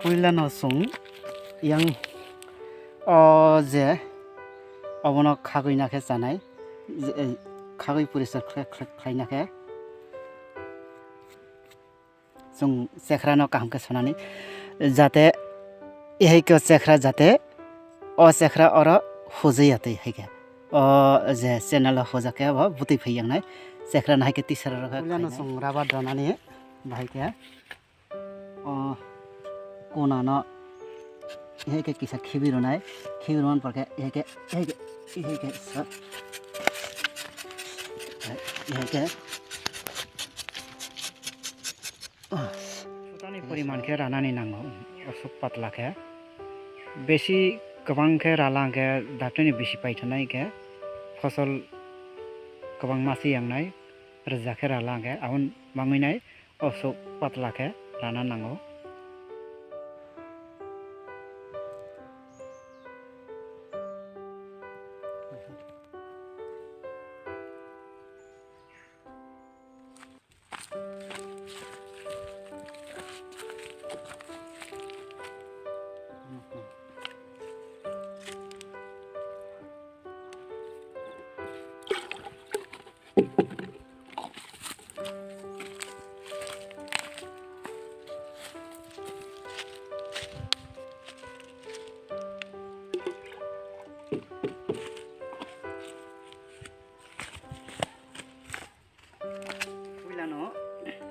Puilano sung yang je obono khagui nakhe janai khagui purisar khlai nakhe sung sekhrano kaham ke sonani jate ehaike sekra jate o sekra oro hojai ate haike o je channel hojake bo buti phai yang nai sekra naike tisar rakha puilano sung raba donani baike o konano ehaike kisa khibironai khibiron parke ehaike sa ehaike sutani poriman ke ranani nango osuk patla ke beshi gobang ke ralang ke datoni beshi paithanai ke fasal gobang masi yangnai rja ke ralang ke abon manginai osuk patla ke rana nango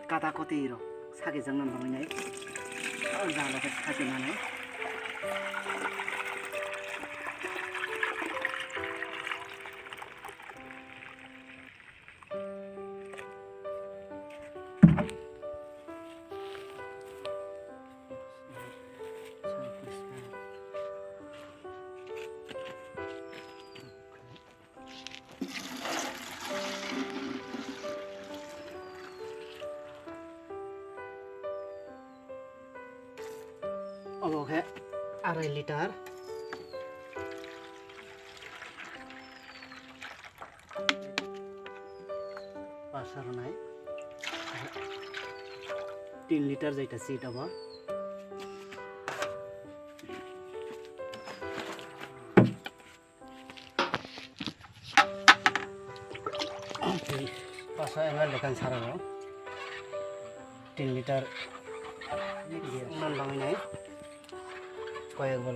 kata koti ro sagi jangan bangunai jala ke sagi mana oke 2.5 liter pasar nai 3 liter jaita seat aba pasar ml dekan sarano 3 liter non bangai কয়েকবার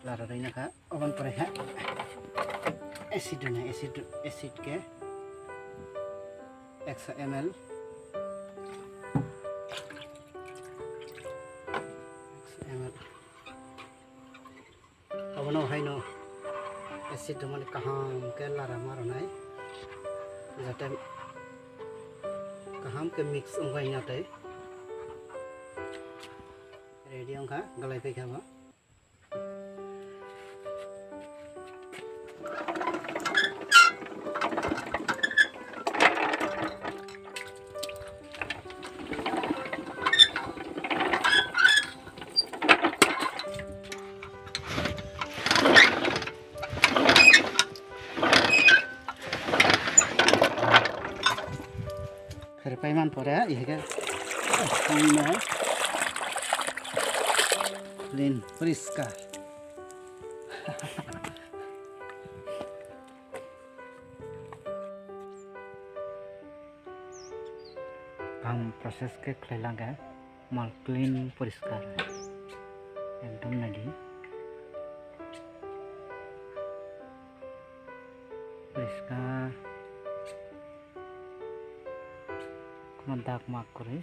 লারা নাই নাখা অবন পরে হ্যাঁ acid না acid কে 100 ml অবন হাইনো acid মানে কাহাম কে লারা মারো নাই যাতে কাহাম কে mix অঙ্গাই নাতে ready angka galai pe khaba फिर पैमान परे इहे के clean परिष्कार हम प्रोसेस के खिलाएंगे माल क्लीन परिष्कार एकदम नदी परिष्कार কোনো দাগ মার্ক করে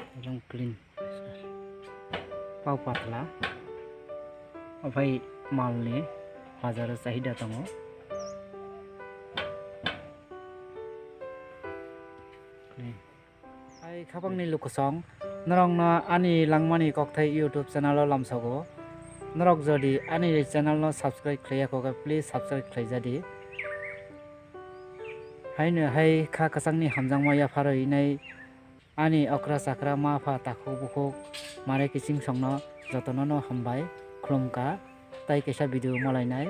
एकदम क्लीन पाव पातला ओमफ्राय मालनि बाजाराव चाहिदा दङ खाबांनि लोकेशन नरंनो आनि लांमानि ककथाय यूट्यूब चैनल लामसागो नरक जदि आनि चैनल सब्सक्राइब खालायाखै प्लीज सब्सक्राइब खालायजादि हायनो हाय खा खसांनि हामजांमाया फारैनाय आनि अक्रा साक्रा माफा ताखौ बुखौ मारे किसिं संनो जतननो हामबाय खुलुमका ताइ केसा भिडिअ मालायनाय